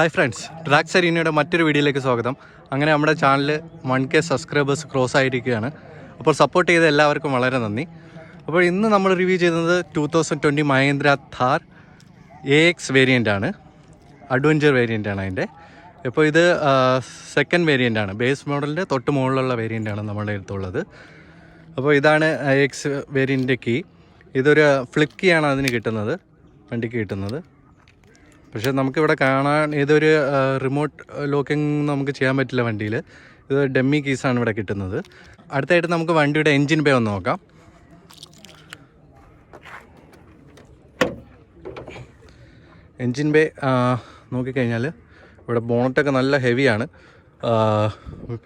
Hi friends, track സരീനയുടെ മറ്റൊരു വീഡിയോയിലേക്ക് സ്വാഗതം. അങ്ങനെ നമ്മുടെ ചാനൽ 1K സബ്സ്ക്രൈബേഴ്സ് ക്രോസ് ആയിരിക്കുകയാണ്. അപ്പോൾ സപ്പോർട്ട് ചെയ്ത എല്ലാവർക്കും വളരെ നന്ദി. അപ്പോൾ ഇന്ന് നമ്മൾ റിവ്യൂ ചെയ്യുന്നത് 2020 മഹീന്ദ്ര ഥാർ AX വേരിയൻ്റാണ്. അഡ്വഞ്ചർ വേരിയൻ്റാണ് അതിൻ്റെ. ഇപ്പോൾ ഇത് സെക്കൻഡ് വേരിയൻ്റാണ്. ബേസ് മോഡലിൻ്റെ തൊട്ട് മുകളിലുള്ള വേരിയൻ്റാണ് നമ്മുടെ അടുത്തുള്ളത്. അപ്പോൾ ഇതാണ് AX വേരിയൻ്റെ കീ. ഇതൊരു ഫ്ലിപ്പ് കീ ആണ് അതിന് കിട്ടുന്നത്, വണ്ടിക്ക് കിട്ടുന്നത്. പക്ഷേ നമുക്കിവിടെ കാണാൻ ഇതൊരു റിമോട്ട് ലോക്കിംഗ് നമുക്ക് ചെയ്യാൻ പറ്റില്ല വണ്ടിയിൽ. ഇത് ഡമ്മി കീസാണ് ഇവിടെ കിട്ടുന്നത്. അടുത്തായിട്ട് നമുക്ക് വണ്ടിയുടെ എൻജിൻ ബേ ഒന്ന് നോക്കാം. എൻജിൻ ബേ നോക്കിക്കഴിഞ്ഞാൽ ഇവിടെ ബോണറ്റൊക്കെ നല്ല ഹെവിയാണ്.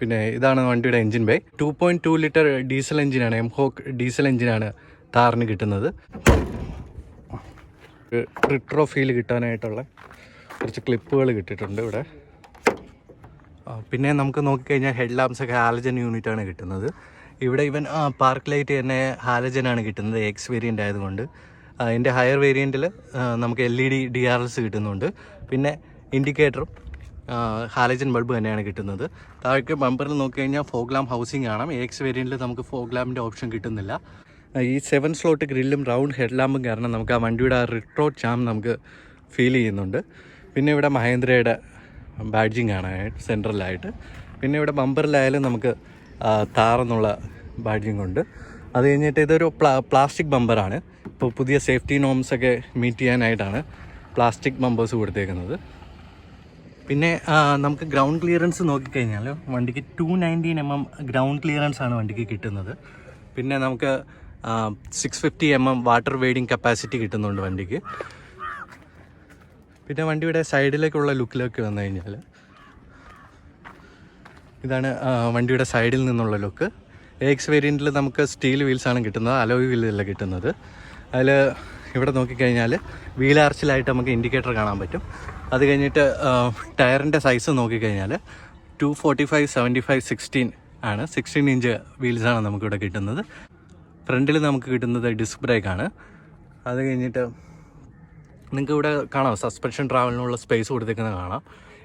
പിന്നെ ഇതാണ് വണ്ടിയുടെ എൻജിൻ ബേ. 2.2 ലിറ്റർ ഡീസൽ എൻജിനാണ്, എംഹോക്ക് ഡീസൽ എൻജിനാണ് താറിന് കിട്ടുന്നത്. റിട്രോ ഫീൽ കിട്ടാനായിട്ടുള്ള കുറച്ച് ക്ലിപ്പുകൾ കിട്ടിയിട്ടുണ്ട് ഇവിടെ. പിന്നെ നമുക്ക് നോക്കിക്കഴിഞ്ഞാൽ ഹെഡ് ലാമ്പ്സ് ഒക്കെ ഹാലജൻ യൂണിറ്റാണ് കിട്ടുന്നത്. ഇവിടെ ഇവൻ പാർക്ക് ലൈറ്റ് തന്നെ ഹാലജനാണ് കിട്ടുന്നത്, എക്സ് വേരിയൻ്റ് ആയതുകൊണ്ട്. അതിൻ്റെ ഹയർ വേരിയൻറ്റിൽ നമുക്ക് LED DRLs കിട്ടുന്നുണ്ട്. പിന്നെ ഇൻഡിക്കേറ്ററും ഹാലജൻ ബൾബ് തന്നെയാണ് കിട്ടുന്നത്. താഴേക്ക് ബമ്പറിൽ നോക്കിക്കഴിഞ്ഞാൽ ഫോഗ് ലാമ്പ് ഹൗസിംഗ് കാണാം. എക്സ് വേരിയൻറ്റിൽ നമുക്ക് ഫോഗ് ലാമ്പിൻ്റെ ഓപ്ഷൻ കിട്ടുന്നില്ല. ഈ 7 സ്ലോട്ട് ഗ്രില്ലും റൗണ്ട് ഹെഡ് ലാമ്പും കാരണം നമുക്ക് ആ വണ്ടിയുടെ ആ റിട്രോ ചാം നമുക്ക് ഫീൽ ചെയ്യുന്നുണ്ട്. പിന്നെ ഇവിടെ മഹീന്ദ്രയുടെ ബാഡ്ജിങ് ആണ് സെൻട്രലായിട്ട്. പിന്നെ ഇവിടെ ബമ്പറിലായാലും നമുക്ക് താർ എന്നുള്ള ബാഡ്ജിങ് ഉണ്ട്. അത് കഴിഞ്ഞിട്ട് ഇതൊരു പ്ലാസ്റ്റിക് ബമ്പറാണ്. ഇപ്പോൾ പുതിയ സേഫ്റ്റി നോംസൊക്കെ മീറ്റ് ചെയ്യാനായിട്ടാണ് പ്ലാസ്റ്റിക് ബമ്പേഴ്സ് കൊടുത്തേക്കുന്നത്. പിന്നെ നമുക്ക് ഗ്രൗണ്ട് ക്ലിയറൻസ് നോക്കിക്കഴിഞ്ഞാൽ വണ്ടിക്ക് 219 mm ഗ്രൗണ്ട് ക്ലിയറൻസ് ആണ് വണ്ടിക്ക് കിട്ടുന്നത്. പിന്നെ നമുക്ക് 650 mm വാട്ടർ വെയ്ഡിങ് കപ്പാസിറ്റി കിട്ടുന്നുണ്ട് വണ്ടിക്ക്. പിന്നെ വണ്ടിയുടെ സൈഡിലേക്കുള്ള ലുക്കിലേക്ക് വന്നു കഴിഞ്ഞാൽ ഇതാണ് വണ്ടിയുടെ സൈഡിൽ നിന്നുള്ള ലുക്ക്. എക്സ് വേരിയൻറ്റിൽ നമുക്ക് സ്റ്റീൽ വീൽസാണ് കിട്ടുന്നത്, അലോയ് വീലല്ല കിട്ടുന്നത്. അതിൽ ഇവിടെ നോക്കിക്കഴിഞ്ഞാൽ വീൽ ആർച്ചിലായിട്ട് നമുക്ക് ഇൻഡിക്കേറ്റർ കാണാൻ പറ്റും. അത് കഴിഞ്ഞിട്ട് ടയറിൻ്റെ സൈസ് നോക്കിക്കഴിഞ്ഞാൽ 245, 75, 16 ആണ്. 16 ഇഞ്ച് വീൽസാണ് നമുക്കിവിടെ കിട്ടുന്നത്. ഫ്രണ്ടിൽ നമുക്ക് കിട്ടുന്നത് ഡിസ്ക് ബ്രേക്കാണ്. അത് കഴിഞ്ഞിട്ട് നിങ്ങൾക്ക് ഇവിടെ കാണാം സസ്പെൻഷൻ ട്രാവലിനുള്ള സ്പേസ് കൊടുത്തേക്കുന്നത് കാണാം.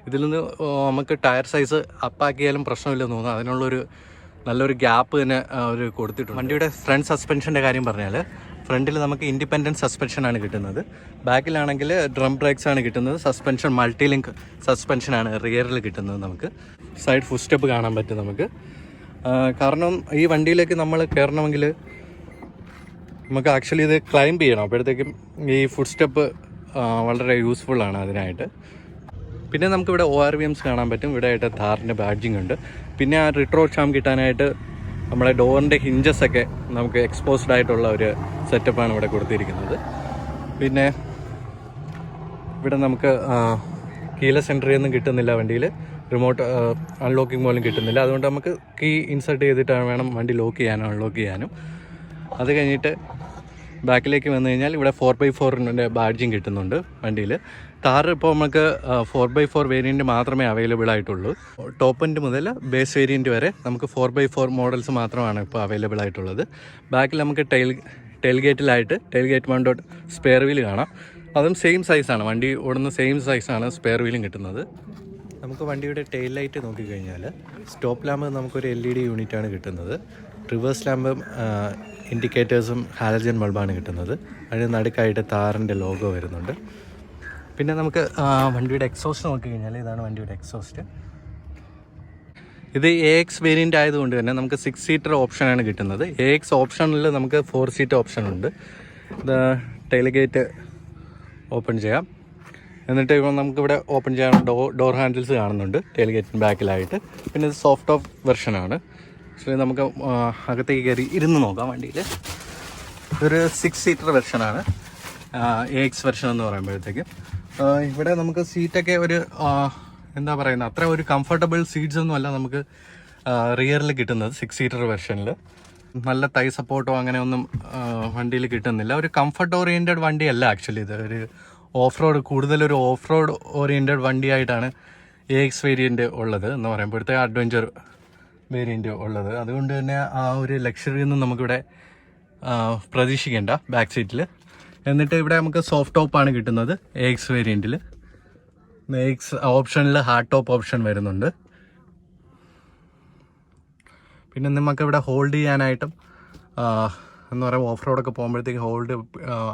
ഇതിൽ നിന്ന് നമുക്ക് ടയർ സൈസ് അപ്പാക്കിയാലും പ്രശ്നമില്ലെന്ന് തോന്നുന്നു. അതിനുള്ളൊരു നല്ലൊരു ഗ്യാപ്പ് തന്നെ അവർ കൊടുത്തിട്ടുണ്ട്. വണ്ടിയുടെ ഫ്രണ്ട് സസ്പെൻഷൻ്റെ കാര്യം പറഞ്ഞാൽ ഫ്രണ്ടിൽ നമുക്ക് ഇൻഡിപെൻഡൻറ്റ് സസ്പെൻഷനാണ് കിട്ടുന്നത്. ബാക്കിലാണെങ്കിൽ ഡ്രം ബ്രേക്സ് ആണ് കിട്ടുന്നത്. സസ്പെൻഷൻ മൾട്ടി ലിങ്ക് സസ്പെൻഷനാണ് റിയറിൽ കിട്ടുന്നത്. നമുക്ക് സൈഡ് ഫുട് സ്റ്റെപ്പ് കാണാൻ പറ്റും നമുക്ക്. കാരണം ഈ വണ്ടിയിലേക്ക് നമ്മൾ കയറണമെങ്കിൽ നമുക്ക് ആക്ച്വലി ഇത് ക്ലൈംബ് ചെയ്യണം. അപ്പോഴത്തേക്കും ഈ ഫുട് സ്റ്റെപ്പ് വളരെ യൂസ്ഫുള്ളാണ് അതിനായിട്ട്. പിന്നെ നമുക്കിവിടെ ORVMs കാണാൻ പറ്റും. ഇവിടെ ആയിട്ട് ഥാറിൻ്റെ ബാഡ്ജിങ് ഉണ്ട്. പിന്നെ ആ റിട്രോ ചാം കിട്ടാനായിട്ട് നമ്മുടെ ഡോറിൻ്റെ ഹിഞ്ചസൊക്കെ നമുക്ക് എക്സ്പോസ്ഡ് ആയിട്ടുള്ള ഒരു സെറ്റപ്പാണ് ഇവിടെ കൊടുത്തിരിക്കുന്നത്. പിന്നെ ഇവിടെ നമുക്ക് കീലെസ് എൻട്രി ഒന്നും കിട്ടുന്നില്ല വണ്ടിയിൽ. റിമോട്ട് അൺലോക്കിംഗ് പോലും കിട്ടുന്നില്ല. അതുകൊണ്ട് നമുക്ക് കീ ഇൻസേർട്ട് ചെയ്തിട്ടാണ് വേണം വണ്ടി ലോക്ക് ചെയ്യാനും അൺലോക്ക് ചെയ്യാനും. അത് കഴിഞ്ഞിട്ട് ബാക്കിലേക്ക് വന്നു കഴിഞ്ഞാൽ ഇവിടെ 4x4 ബാഡ്ജിങ് കിട്ടുന്നുണ്ട് വണ്ടിയിൽ. ഥാർ ഇപ്പോൾ നമുക്ക് 4x4 വേരിയൻറ്റ് മാത്രമേ അവൈലബിൾ ആയിട്ടുള്ളൂ. ടോപ്പ് എൻഡ് മുതൽ ബേസ് വേരിയൻറ്റ് വരെ നമുക്ക് 4x4 മോഡൽസ് മാത്രമാണ് ഇപ്പോൾ അവൈലബിൾ ആയിട്ടുള്ളത്. ബാക്കിൽ നമുക്ക് tailgate mounted spare wheel കാണാം. അതും സെയിം സൈസാണ്, വണ്ടി ഓടുന്ന സെയിം സൈസാണ് സ്പെയർ വീലും കിട്ടുന്നത്. നമുക്ക് വണ്ടിയുടെ ടെയിൽ ലൈറ്റ് നോക്കിക്കഴിഞ്ഞാൽ സ്റ്റോപ്പ് ലാമ്പ് നമുക്കൊരു LED യൂണിറ്റാണ് കിട്ടുന്നത്. റിവേഴ്സ് ലാമ്പും ഇൻഡിക്കേറ്റേഴ്സും ഹാലജൻ ബൾബാണ് കിട്ടുന്നത്. അതിന് നടുക്കായിട്ട് താറിൻ്റെ ലോഗോ വരുന്നുണ്ട്. പിന്നെ നമുക്ക് വണ്ടിയുടെ എക്സോസ്റ്റ് നോക്കിക്കഴിഞ്ഞാൽ ഇതാണ് വണ്ടിയുടെ എക്സോസ്റ്റ്. ഇത് AX വേരിയൻ്റ് ആയതുകൊണ്ട് തന്നെ നമുക്ക് 6 സീറ്റർ ഓപ്ഷനാണ് കിട്ടുന്നത്. AX ഓപ്ഷനിൽ നമുക്ക് 4 സീറ്റ് ഓപ്ഷൻ ഉണ്ട്. ഇത് ടെയിൽ ഗേറ്റ് ഓപ്പൺ ചെയ്യാം. എന്നിട്ട് ഇപ്പോൾ നമുക്കിവിടെ ഓപ്പൺ ചെയ്യാൻ ഡോർ ഹാൻഡിൽസ് കാണുന്നുണ്ട് ടെയിൽ ഗേറ്റിന് ബാക്കിലായിട്ട്. പിന്നെ ഇത് സോഫ്റ്റ് ഓഫ് വെർഷനാണ്. പക്ഷേ നമുക്ക് അകത്തേക്ക് കയറി ഇരുന്ന് നോക്കാം വണ്ടിയിൽ. ഇതൊരു 6 സീറ്റർ വെർഷനാണ്, AX വെർഷൻ എന്ന് പറയുമ്പോഴത്തേക്കും. ഇവിടെ നമുക്ക് സീറ്റൊക്കെ ഒരു എന്താ പറയുന്നത്, അത്ര ഒരു കംഫർട്ടബിൾ സീറ്റ്സ് ഒന്നും അല്ല നമുക്ക് റിയറിൽ കിട്ടുന്നത് 6 സീറ്റർ വെർഷനിൽ. നല്ല തൈ സപ്പോർട്ടോ അങ്ങനെ ഒന്നും വണ്ടിയിൽ കിട്ടുന്നില്ല. ഒരു കംഫർട്ട് ഓറിയൻറ്റഡ് വണ്ടിയല്ല ആക്ച്വലി. ഇത് ഒരു കൂടുതലൊരു ഓഫ് റോഡ് ഓറിയൻറ്റഡ് വണ്ടിയായിട്ടാണ് AX വേരിയൻറ്റ് ഉള്ളത് എന്ന് പറയുമ്പോഴത്തെ അഡ്വഞ്ചർ വേരിയൻറ്റ് ഉള്ളത്. അതുകൊണ്ട് തന്നെ ആ ഒരു ലക്ഷറിയൊന്നും നമുക്കിവിടെ പ്രതീക്ഷിക്കേണ്ട ബാക്ക് സീറ്റിൽ. എന്നിട്ട് ഇവിടെ നമുക്ക് സോഫ്റ്റ് ടോപ്പാണ് കിട്ടുന്നത് AX വേരിയൻറ്റിൽ. നെക്സ്റ്റ് ഓപ്ഷനിൽ ഹാർഡ് ടോപ്പ് ഓപ്ഷൻ വരുന്നുണ്ട്. പിന്നെ നമുക്ക് ഇവിടെ ഹോൾഡ് ചെയ്യാനായിട്ടും എന്ന് പറയുമ്പോൾ ഓഫ് റോഡൊക്കെ പോകുമ്പോഴത്തേക്ക്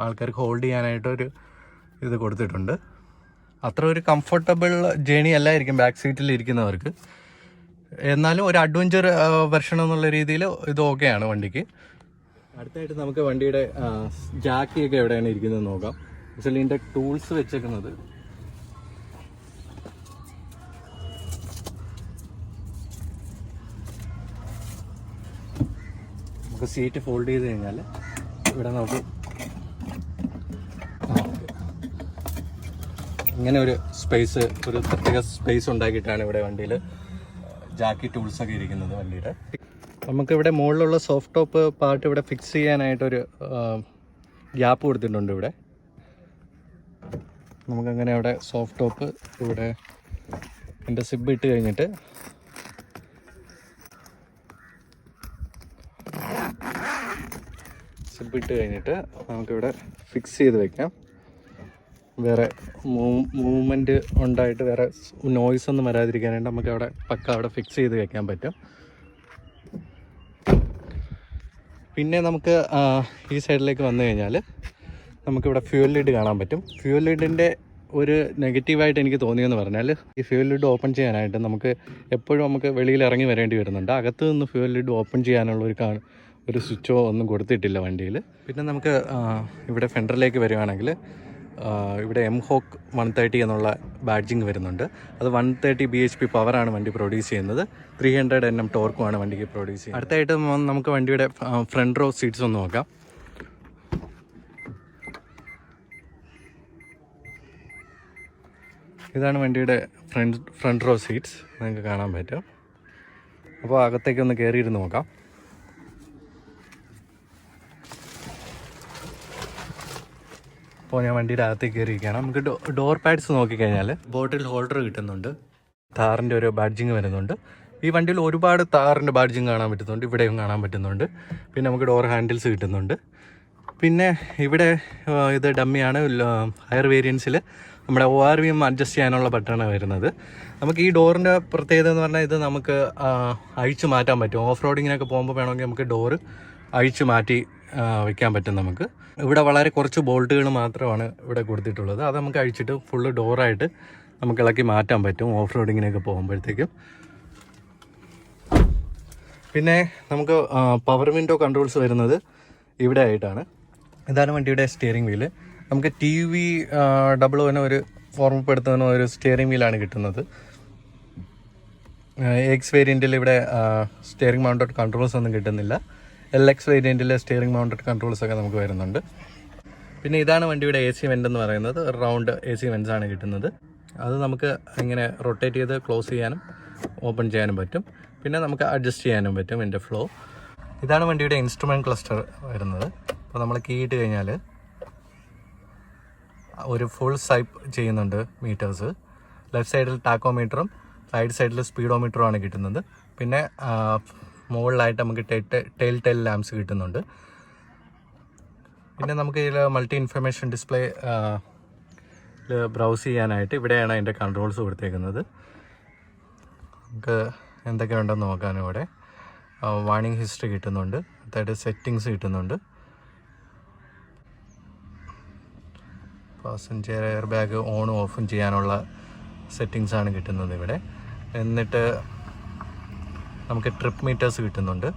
ആൾക്കാർക്ക് ഹോൾഡ് ചെയ്യാനായിട്ടൊരു ഇത് കൊടുത്തിട്ടുണ്ട്. അത്ര ഒരു കംഫർട്ടബിൾ ജേണി അല്ലായിരിക്കും ബാക്ക് സീറ്റിൽ ഇരിക്കുന്നവർക്ക്, എന്നാലും ഒരു അഡ്വഞ്ചർ വെർഷൻ എന്നുള്ള രീതിയിൽ ഇത് ഓക്കെയാണ് വണ്ടിക്ക്. അടുത്തായിട്ട് നമുക്ക് വണ്ടിയുടെ ജാക്കിയൊക്കെ എവിടെയാണ് ഇരിക്കുന്നത് നോക്കാം. ആക്ച്വലി ഇതിൻ്റെ ടൂൾസ് വെച്ചേക്കുന്നത് നമുക്ക് സീറ്റ് ഫോൾഡ് ചെയ്ത് കഴിഞ്ഞാൽ ഇവിടെ നമുക്ക് ഇങ്ങനെ ഒരു പ്രത്യേക സ്പേസ് ഉണ്ടാക്കിയിട്ടാണ് ഇവിടെ വണ്ടിയിൽ ജാക്കി ടൂൾസൊക്കെ ഇരിക്കുന്നത് വണ്ടിയുടെ. നമുക്കിവിടെ മുകളിലുള്ള സോഫ്റ്റ് ടോപ്പ് പാർട്ട് ഇവിടെ ഫിക്സ് ചെയ്യാനായിട്ടൊരു ഗ്യാപ്പ് കൊടുത്തിട്ടുണ്ട് ഇവിടെ. നമുക്കങ്ങനെ അവിടെ സോഫ്റ്റ് ടോപ്പ് ഇവിടെ എൻ്റെ സിബ് ഇട്ട് കഴിഞ്ഞിട്ട് നമുക്കിവിടെ ഫിക്സ് ചെയ്ത് വെക്കാം. വേറെ മൂവ്മെൻറ്റ് ഉണ്ടായിട്ട് വേറെ നോയ്സ് ഒന്നും വരാതിരിക്കാനായിട്ട് നമുക്ക് അവിടെ ഫിക്സ് ചെയ്ത് വെക്കാൻ പറ്റും. പിന്നെ നമുക്ക് ഈ സൈഡിലേക്ക് വന്നു കഴിഞ്ഞാൽ നമുക്കിവിടെ ഫ്യൂൽ ലിഡ് കാണാൻ പറ്റും. ഫ്യൂൽ ലിഡിൻ്റെ ഒരു നെഗറ്റീവായിട്ട് എനിക്ക് തോന്നിയെന്ന് പറഞ്ഞാൽ ഈ ഫ്യൂൽ ലിഡ് ഓപ്പൺ ചെയ്യാനായിട്ട് നമുക്ക് വെളിയിൽ ഇറങ്ങി വരേണ്ടി വരുന്നുണ്ട്. അകത്ത് നിന്ന് ഫ്യൂൽ ലിഡ് ഓപ്പൺ ചെയ്യാനുള്ള ഒരു സ്വിച്ചോ ഒന്നും കൊടുത്തിട്ടില്ല വണ്ടിയിൽ. പിന്നെ നമുക്ക് ഇവിടെ ഫെൻഡറിലേക്ക് വരികയാണെങ്കിൽ ഇവിടെ MHOK 130 എന്നുള്ള ബാഡ്ജിങ് വരുന്നുണ്ട്. അത് 130 bhp പവറാണ് വണ്ടി പ്രൊഡ്യൂസ് ചെയ്യുന്നത്. 300 Nm ടോർക്കുമാണ് വണ്ടിക്ക് പ്രൊഡ്യൂസ് ചെയ്യുന്നത്. അടുത്തായിട്ട് നമുക്ക് വണ്ടിയുടെ ഫ്രണ്ട് റോ സീറ്റ്സ് ഒന്ന് നോക്കാം. ഇതാണ് വണ്ടിയുടെ ഫ്രണ്ട് റോ സീറ്റ്സ്, നിങ്ങൾക്ക് കാണാൻ പറ്റും. അപ്പോൾ അകത്തേക്കൊന്ന് കയറിയിരുന്ന് നോക്കാം. അപ്പോൾ ഞാൻ വണ്ടിയുടെ അകത്തേക്ക് കയറിയിരിക്കുകയാണ്. നമുക്ക് ഡോർ പാഡ്സ് നോക്കിക്കഴിഞ്ഞാൽ ബോട്ടിൽ ഹോൾഡർ കിട്ടുന്നുണ്ട്. താറിൻ്റെ ഒരു ബാഡ്ജിങ് വരുന്നുണ്ട്. ഈ വണ്ടിയിൽ ഒരുപാട് താറിൻ്റെ ബാഡ്ജിങ് കാണാൻ പറ്റുന്നുണ്ട്, ഇവിടെയും കാണാൻ പറ്റുന്നുണ്ട്. പിന്നെ നമുക്ക് ഡോർ ഹാൻഡിൽസ് കിട്ടുന്നുണ്ട്. പിന്നെ ഇവിടെ ഇത് ഡമ്മിയാണ്. ഹയർ വേരിയൻസിൽ നമ്മുടെ ORVM അഡ്ജസ്റ്റ് ചെയ്യാനുള്ള ബട്ടണാണ് വരുന്നത്. നമുക്ക് ഈ ഡോറിൻ്റെ പ്രത്യേകത എന്ന് പറഞ്ഞാൽ ഇത് നമുക്ക് അഴിച്ചു മാറ്റാൻ പറ്റും. ഓഫ് റോഡിങ്ങിനൊക്കെ പോകുമ്പോൾ വേണമെങ്കിൽ നമുക്ക് ഡോറ് അഴിച്ചു മാറ്റി വയ്ക്കാൻ പറ്റും. നമുക്ക് ഇവിടെ വളരെ കുറച്ച് ബോൾട്ടുകൾ മാത്രമാണ് ഇവിടെ കൊടുത്തിട്ടുള്ളത്. അത് നമുക്ക് അഴിച്ചിട്ട് ഫുള്ള് ഡോറായിട്ട് നമുക്ക് ഇളക്കി മാറ്റാൻ പറ്റും ഓഫ് റോഡിങ്ങിനൊക്കെ പോകുമ്പോഴത്തേക്കും. പിന്നെ നമുക്ക് പവർ വിൻഡോ കൺട്രോൾസ് വരുന്നത് ഇവിടെ ആയിട്ടാണ്. ഇതാണ് വണ്ടിയുടെ സ്റ്റിയറിംഗ് വീല്. നമുക്ക് TV 00 ഒരു ഓർമ്മപ്പെടുത്തുന്ന ഒരു സ്റ്റിയറിംഗ് വീലാണ് കിട്ടുന്നത്. AX വേരിയൻറ്റിൽ ഇവിടെ സ്റ്റിയറിംഗ് മൗണ്ടഡ് കൺട്രോൾസ് ഒന്നും കിട്ടുന്നില്ല. LX വേരിയൻറ്റിൽ സ്റ്റിയറിംഗ് മൗണ്ടഡ് കൺട്രോൾസ് ഒക്കെ നമുക്ക് വരുന്നുണ്ട്. പിന്നെ ഇതാണ് വണ്ടിയുടെ AC വെൻ്റ് എന്ന് പറയുന്നത്. റൗണ്ട് AC വെൻറ്റ്സ് ആണ് കിട്ടുന്നത്. അത് നമുക്ക് ഇങ്ങനെ റൊട്ടേറ്റ് ചെയ്ത് ക്ലോസ് ചെയ്യാനും ഓപ്പൺ ചെയ്യാനും പറ്റും. പിന്നെ നമുക്ക് അഡ്ജസ്റ്റ് ചെയ്യാനും പറ്റും ഇതിൻ്റെ ഫ്ലോ. ഇതാണ് വണ്ടിയുടെ ഇൻസ്ട്രുമെൻറ്റ് ക്ലസ്റ്റർ വരുന്നത്. അപ്പോൾ നമ്മൾ കീ ഇട്ട് കഴിഞ്ഞാൽ ഒരു ഫുൾ സ്വൈപ്പ് ചെയ്യുന്നുണ്ട് മീറ്റേഴ്സ്. ലെഫ്റ്റ് സൈഡിൽ ടാക്കോമീറ്ററും റൈറ്റ് സൈഡിൽ സ്പീഡോമീറ്ററുമാണ് കിട്ടുന്നത്. പിന്നെ മുകളിലായിട്ട് നമുക്ക് ടെയിൽ ലാംപ്സ് കിട്ടുന്നുണ്ട്. പിന്നെ നമുക്ക് ഇതിൽ മൾട്ടി ഇൻഫർമേഷൻ ഡിസ്പ്ലേ ബ്രൗസ് ചെയ്യാനായിട്ട് ഇവിടെയാണ് അതിൻ്റെ കൺട്രോൾസ് കൊടുത്തേക്കുന്നത്. നമുക്ക് എന്തൊക്കെയുണ്ടെന്ന് നോക്കാനും ഇവിടെ വാർണിംഗ് ഹിസ്റ്ററി കിട്ടുന്നുണ്ട്. അതായത് സെറ്റിങ്സ് കിട്ടുന്നുണ്ട്. പാസഞ്ചർ എയർ ബാഗ് ഓണും ഓഫും ചെയ്യാനുള്ള സെറ്റിങ്സാണ് കിട്ടുന്നത് ഇവിടെ. എന്നിട്ട് നമുക്ക് ട്രിപ്പ് മീറ്റേഴ്സ് കിട്ടുന്നുണ്ട്.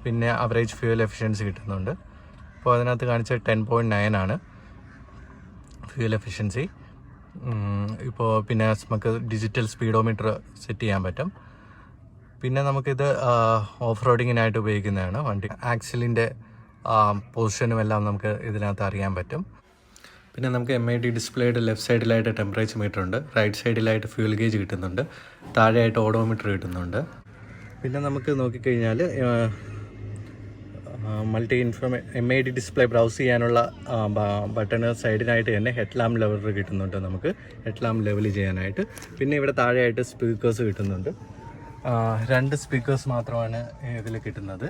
പിന്നെ അവറേജ് ഫ്യൂൽ എഫിഷ്യൻസി കിട്ടുന്നുണ്ട്. അപ്പോൾ അതിനകത്ത് കാണിച്ചത് 10.9 ആണ് ഫ്യൂൽ എഫിഷ്യൻസി. ഇപ്പോൾ പിന്നെ നമുക്ക് ഡിജിറ്റൽ സ്പീഡോമീറ്റർ സെറ്റ് ചെയ്യാൻ പറ്റും. പിന്നെ നമുക്കിത് ഓഫ് റോഡിങ്ങിനായിട്ട് ഉപയോഗിക്കുന്നതാണ്. വണ്ടി ആക്സിലിൻ്റെ പൊസിഷനും എല്ലാം നമുക്ക് ഇതിനകത്ത് അറിയാൻ പറ്റും. പിന്നെ നമുക്ക് MID ഡിസ്പ്ലേയുടെ ലെഫ്റ്റ് സൈഡിലായിട്ട് ടെമ്പറേച്ചർ മീറ്റർ ഉണ്ട്. റൈറ്റ് സൈഡിലായിട്ട് ഫ്യൂൽ ഗേജ് കിട്ടുന്നുണ്ട്. താഴെയായിട്ട് ഓഡോമീറ്റർ കിട്ടുന്നുണ്ട്. പിന്നെ നമുക്ക് നോക്കിക്കഴിഞ്ഞാൽ MID ഡിസ്പ്ലേ ബ്രൗസ് ചെയ്യാനുള്ള ബട്ടണ് സൈഡിനായിട്ട് തന്നെ ഹെഡ് ലാമ്പ് ലെവൽ കിട്ടുന്നുണ്ട്. നമുക്ക് ഹെഡ് ലാമ്പ് ലെവൽ ചെയ്യാനായിട്ട്. പിന്നെ ഇവിടെ താഴെയായിട്ട് സ്പീക്കേഴ്സ് കിട്ടുന്നുണ്ട്. 2 സ്പീക്കേഴ്സ് മാത്രമാണ് ഇതിൽ കിട്ടുന്നത്.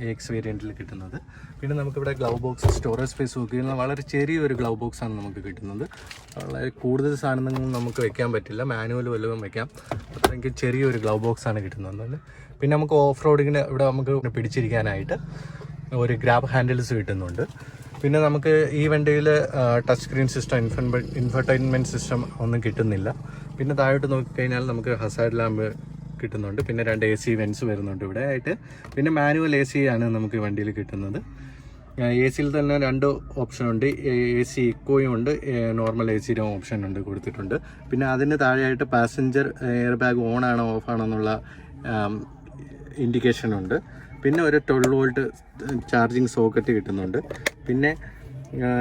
AX വേരിയൻറ്റിൽ കിട്ടുന്നത്. പിന്നെ നമുക്കിവിടെ ഗ്ലൗ ബോക്സ്, സ്റ്റോറേജ് സ്പേസ് നോക്കിയാൽ വളരെ ചെറിയൊരു ഗ്ലൗ ബോക്സാണ് നമുക്ക് കിട്ടുന്നത്. വളരെ കൂടുതൽ സാധനങ്ങൾ നമുക്ക് വെക്കാൻ പറ്റില്ല, മാനുവൽ വല്ലതും വെക്കാം. അത്രയ്ക്ക് ചെറിയൊരു ഗ്ലൗ ബോക്സാണ് കിട്ടുന്നത്. പിന്നെ നമുക്ക് ഓഫ് റോഡിങ്ങിന് ഇവിടെ നമുക്ക് പിടിച്ചിരിക്കാനായിട്ട് ഒരു ഗ്രാബ് ഹാൻഡിൽസ് കിട്ടുന്നുണ്ട്. പിന്നെ നമുക്ക് ഈ വണ്ടിയിൽ touch screen system, infotainment system ഒന്നും കിട്ടുന്നില്ല. പിന്നെ താഴോട്ട് നോക്കിക്കഴിഞ്ഞാൽ നമുക്ക് ഹസാർഡ് ലാമ്പ് കിട്ടുന്നുണ്ട്. പിന്നെ 2 AC വെൻസ് വരുന്നുണ്ട് ഇവിടെ ആയിട്ട്. പിന്നെ മാനുവൽ AC ആണ് നമുക്ക് ഈ വണ്ടിയിൽ കിട്ടുന്നത്. AC തന്നെ 2 ഓപ്ഷനുണ്ട്, AC ഇക്കോയും ഉണ്ട്, നോർമൽ ACയുടെ ഓപ്ഷൻ ഉണ്ട് കൊടുത്തിട്ടുണ്ട്. പിന്നെ അതിന് താഴെയായിട്ട് പാസഞ്ചർ എയർ ബാഗ് ഓൺ ആണോ ഓഫ് ആണോ എന്നുള്ള ഇൻഡിക്കേഷൻ ഉണ്ട്. പിന്നെ ഒരു 12 വോൾട്ട് ചാർജിങ് സോക്കറ്റ് കിട്ടുന്നുണ്ട്. പിന്നെ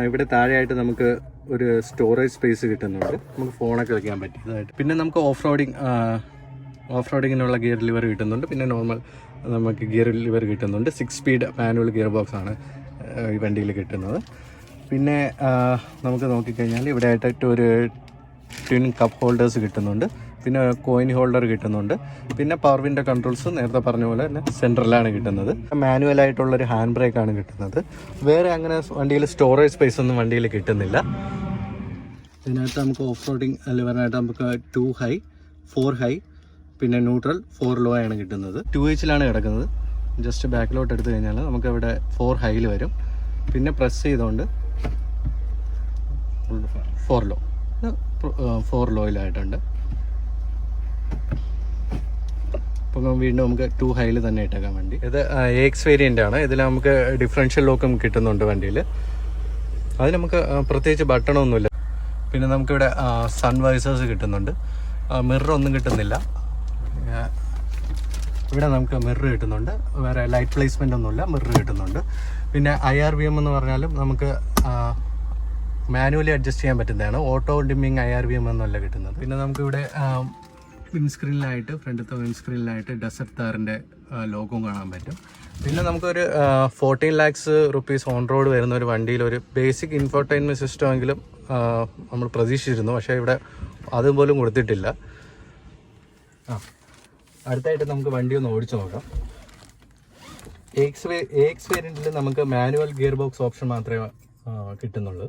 ഇവിടെ താഴെയായിട്ട് നമുക്ക് ഒരു സ്റ്റോറേജ് സ്പേസ് കിട്ടുന്നുണ്ട്, നമുക്ക് ഫോണൊക്കെ വയ്ക്കാൻ പറ്റിയതായിട്ട്. പിന്നെ നമുക്ക് ഓഫ് റോഡിങ്ങിനുള്ള ഗിയർ ലിവർ കിട്ടുന്നുണ്ട്. പിന്നെ നോർമൽ നമുക്ക് ഗിയർ ലിവർ കിട്ടുന്നുണ്ട്. 6 സ്പീഡ് മാനുവൽ ഗിയർ ബോക്സ് ആണ് ഈ വണ്ടിയിൽ കിട്ടുന്നത്. പിന്നെ നമുക്ക് നോക്കിക്കഴിഞ്ഞാൽ ഇവിടെ ആയിട്ട് ഒരു ട്വിൻ കപ്പ് ഹോൾഡേഴ്സ് കിട്ടുന്നുണ്ട്. പിന്നെ കോയിൻ ഹോൾഡർ കിട്ടുന്നുണ്ട്. പിന്നെ പവർ വിൻഡോ കൺട്രോൾസ് നേരത്തെ പറഞ്ഞ പോലെ തന്നെ സെൻട്രലാണ് കിട്ടുന്നത്. മാനുവലായിട്ടുള്ളൊരു ഹാൻഡ് ബ്രേക്കാണ് കിട്ടുന്നത്. വേറെ അങ്ങനെ വണ്ടിയിൽ സ്റ്റോറേജ് സ്പേസ് ഒന്നും വണ്ടിയിൽ കിട്ടുന്നില്ല. ഇതിനകത്ത് നമുക്ക് ഓഫ് റോഡിങ് ലിവറിനായിട്ട് നമുക്ക് 2 ഹൈ, 4 ഹൈ, പിന്നെ ന്യൂട്രൽ, 4 ലോ ആണ് കിട്ടുന്നത്. 2Hലാണ് കിടക്കുന്നത്. ജസ്റ്റ് ബാക്കിലോട്ട് എടുത്തു കഴിഞ്ഞാൽ നമുക്ക് ഇവിടെ 4 ഹൈയിൽ വരും. പിന്നെ പ്രസ് ചെയ്തുകൊണ്ട് 4 ലോയിലായിട്ടുണ്ട്. അപ്പം വീണ്ടും നമുക്ക് 2 ഹൈയിൽ തന്നെ ഇട്ടേക്കാൻ വേണ്ടി. ഇത് AX വേരിയൻ്റ് ആണ്. ഇതിൽ നമുക്ക് ഡിഫറൻഷ്യൽ ലോക്കും കിട്ടുന്നുണ്ട് വണ്ടിയിൽ. അതിന് നമുക്ക് പ്രത്യേകിച്ച് ബട്ടണൊന്നുമില്ല. പിന്നെ നമുക്കിവിടെ സൺവൈസേഴ്സ് കിട്ടുന്നുണ്ട്. മിറർ ഒന്നും കിട്ടുന്നില്ല. ഇവിടെ നമുക്ക് മിറർ കിട്ടുന്നുണ്ട്. വേറെ ലൈറ്റ് പ്ലേസ്മെൻ്റ് ഒന്നുമില്ല, മിറർ കിട്ടുന്നുണ്ട്. പിന്നെ IRVM എന്ന് പറഞ്ഞാലും നമുക്ക് മാനുവലി അഡ്ജസ്റ്റ് ചെയ്യാൻ പറ്റുന്നതാണ്. ഓട്ടോ ഡിമ്മിങ് IRVM എന്നല്ല കിട്ടുന്നത്. പിന്നെ നമുക്കിവിടെ വിൻസ്ക്രീനിലായിട്ട്, ഫ്രണ്ടത്തെ വിൻസ്ക്രീനിലായിട്ട് ഡെസർട്ട് താറിൻ്റെ ലോഗോയും കാണാൻ പറ്റും. പിന്നെ നമുക്കൊരു 14 lakhs rupees ഓൺ റോഡ് വരുന്ന ഒരു വണ്ടിയിൽ ഒരു ബേസിക് ഇൻഫോർടൈൻമെൻറ്റ് സിസ്റ്റം എങ്കിലും നമ്മൾ പ്രതീക്ഷിച്ചിരുന്നു. പക്ഷേ ഇവിടെ അതുപോലും കൊടുത്തിട്ടില്ല. അടുത്തായിട്ട് നമുക്ക് വണ്ടി ഒന്ന് ഓടിച്ചു നോക്കാം. AX വേരിയൻറ്റിൽ നമുക്ക് മാനുവൽ ഗിയർ ബോക്സ് ഓപ്ഷൻ മാത്രമേ കിട്ടുന്നുള്ളൂ.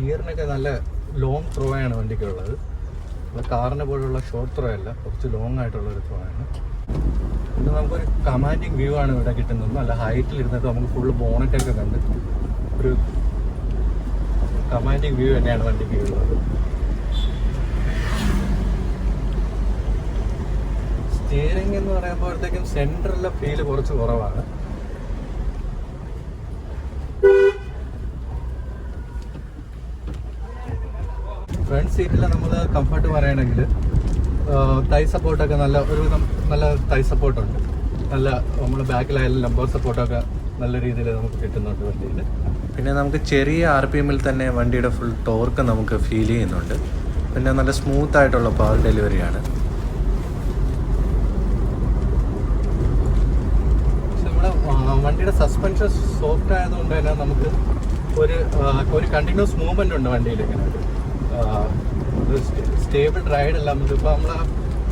ഗിയറിനൊക്കെ നല്ല ലോങ് ത്രോ ആണ് വണ്ടിക്കുള്ളത്. കാറിനെ പോലുള്ള ഷോർട്ട് ത്രോ അല്ല, കുറച്ച് ലോങ് ആയിട്ടുള്ളൊരു ത്രോ ആണ്. പിന്നെ നമുക്കൊരു കമാൻഡിങ് വ്യൂ ആണ് ഇവിടെ കിട്ടുന്നത്. നല്ല ഹൈറ്റിൽ ഇരുന്നിട്ട് നമുക്ക് ഫുള്ള് ബോണറ്റൊക്കെ കണ്ട് ഒരു കമാൻഡിങ് വ്യൂ തന്നെയാണ് വണ്ടിക്ക് ഉള്ളത്. സ്റ്റിയറിംഗ് എന്ന് പറയുമ്പോഴത്തേക്കും സെൻറ്ററിലെ ഫീല് കുറച്ച് കുറവാണ്. ഫ്രണ്ട് സീറ്റിൽ നമ്മൾ കംഫർട്ട് പറയുകയാണെങ്കിൽ തൈ സപ്പോർട്ടൊക്കെ ഒരുവിധം നല്ല തൈ സപ്പോർട്ടുണ്ട്. നല്ല നമ്മൾ ബാക്കിലായാലും ലംബർ സപ്പോർട്ടൊക്കെ നല്ല രീതിയിൽ നമുക്ക് കിട്ടുന്നുണ്ട് വണ്ടിയിൽ. പിന്നെ നമുക്ക് ചെറിയ RPMൽ തന്നെ വണ്ടിയുടെ ഫുൾ ടോർക്ക് നമുക്ക് ഫീൽ ചെയ്യുന്നുണ്ട്. പിന്നെ നല്ല സ്മൂത്ത് ആയിട്ടുള്ള പവർ ഡെലിവറിയാണ്. നമ്മുടെ വണ്ടിയുടെ സസ്പെൻഷൻ സോഫ്റ്റ് ആയതുകൊണ്ട് തന്നെ നമുക്ക് ഒരു കണ്ടിന്യൂസ് മൂവ്മെൻ്റ് ഉണ്ട് വണ്ടിയിൽ. ഇങ്ങനെ സ്റ്റേബിൾ റൈഡ് അല്ല. നമുക്കിപ്പോൾ നമ്മൾ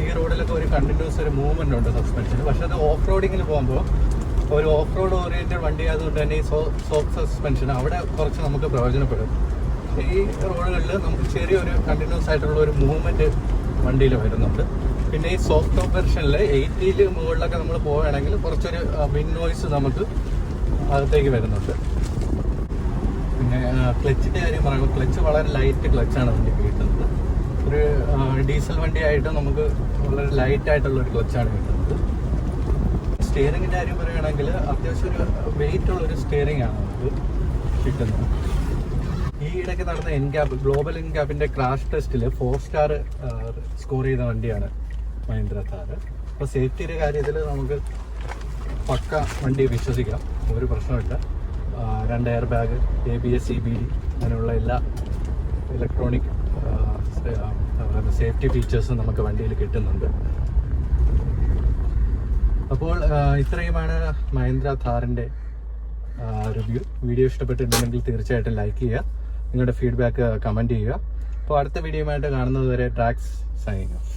ഈ റോഡിലൊക്കെ ഒരു കണ്ടിന്യൂസ് ഒരു മൂവ്മെൻ്റ് ഉണ്ട് സസ്പെൻഷന്. പക്ഷേ അത് ഓഫ് റോഡിങ്ങിൽ പോകുമ്പോൾ ഒരു ഓഫ് റോഡ് ഓറിയൻറ്റഡ് വണ്ടി ആയതുകൊണ്ട് തന്നെ ഈ സോഫ്റ്റ് സസ്പെൻഷൻ അവിടെ കുറച്ച് നമുക്ക് പ്രയോജനപ്പെടും. ഈ റോഡുകളിൽ നമുക്ക് ചെറിയൊരു കണ്ടിന്യൂസ് ആയിട്ടുള്ള ഒരു മൂവ്മെൻറ്റ് വണ്ടിയിൽ വരുന്നുണ്ട്. പിന്നെ ഈ സോഫ്റ്റ് ടോപ്പ് വെർഷനിൽ 80 മുകളിലൊക്കെ നമ്മൾ പോവുകയാണെങ്കിൽ കുറച്ചൊരു വിൻഡ് നോയ്സ് നമുക്ക് അകത്തേക്ക് വരുന്നുണ്ട്. പിന്നെ ക്ലച്ചിൻ്റെ കാര്യം പറയുമ്പോൾ ക്ലച്ച് വളരെ ലൈറ്റ് ക്ലച്ചാണ് വണ്ടിക്ക് കിട്ടുന്നത്. ഒരു ഡീസൽ വണ്ടിയായിട്ട് നമുക്ക് വളരെ ലൈറ്റായിട്ടുള്ളൊരു ക്ലച്ചാണ് കിട്ടുന്നത്. സ്റ്റിയറിങ്ങിൻ്റെ കാര്യം പറയുകയാണെങ്കിൽ അത്യാവശ്യം ഒരു വെയിറ്റ് ഉള്ളൊരു സ്റ്റിയറിംഗ് ആണ് നമുക്ക് കിട്ടുന്നത്. ഈ ഇടയ്ക്ക് നടന്ന ഗ്ലോബൽ എൻക്യാപ്പിൻ്റെ ക്രാഷ് ടെസ്റ്റിൽ 4 സ്റ്റാർ സ്കോർ ചെയ്ത വണ്ടിയാണ് മഹീന്ദ്ര താർ. അപ്പോൾ സേഫ്റ്റിയുടെ കാര്യത്തിൽ നമുക്ക് പക്ക വണ്ടി വിശ്വസിക്കാം, ഒരു പ്രശ്നമില്ല. 2 എയർ ബാഗ്, ABS, EBD അങ്ങനെയുള്ള എല്ലാ ഇലക്ട്രോണിക് സേഫ്റ്റി ഫീച്ചേഴ്സും നമുക്ക് വണ്ടിയിൽ കിട്ടുന്നുണ്ട്. അപ്പോൾ ഇത്രയുമാണ് മഹീന്ദ്ര ഥാറിൻ്റെ റിവ്യൂ. വീഡിയോ ഇഷ്ടപ്പെട്ടിട്ടുണ്ടെങ്കിൽ തീർച്ചയായിട്ടും ലൈക്ക് ചെയ്യുക, നിങ്ങളുടെ ഫീഡ്ബാക്ക് കമൻറ്റ് ചെയ്യുക. അപ്പോൾ അടുത്ത വീഡിയോയുമായിട്ട് കാണുന്നത് വരെ ഡ്രാക്സ് സൈനിങ് ഓഫ്.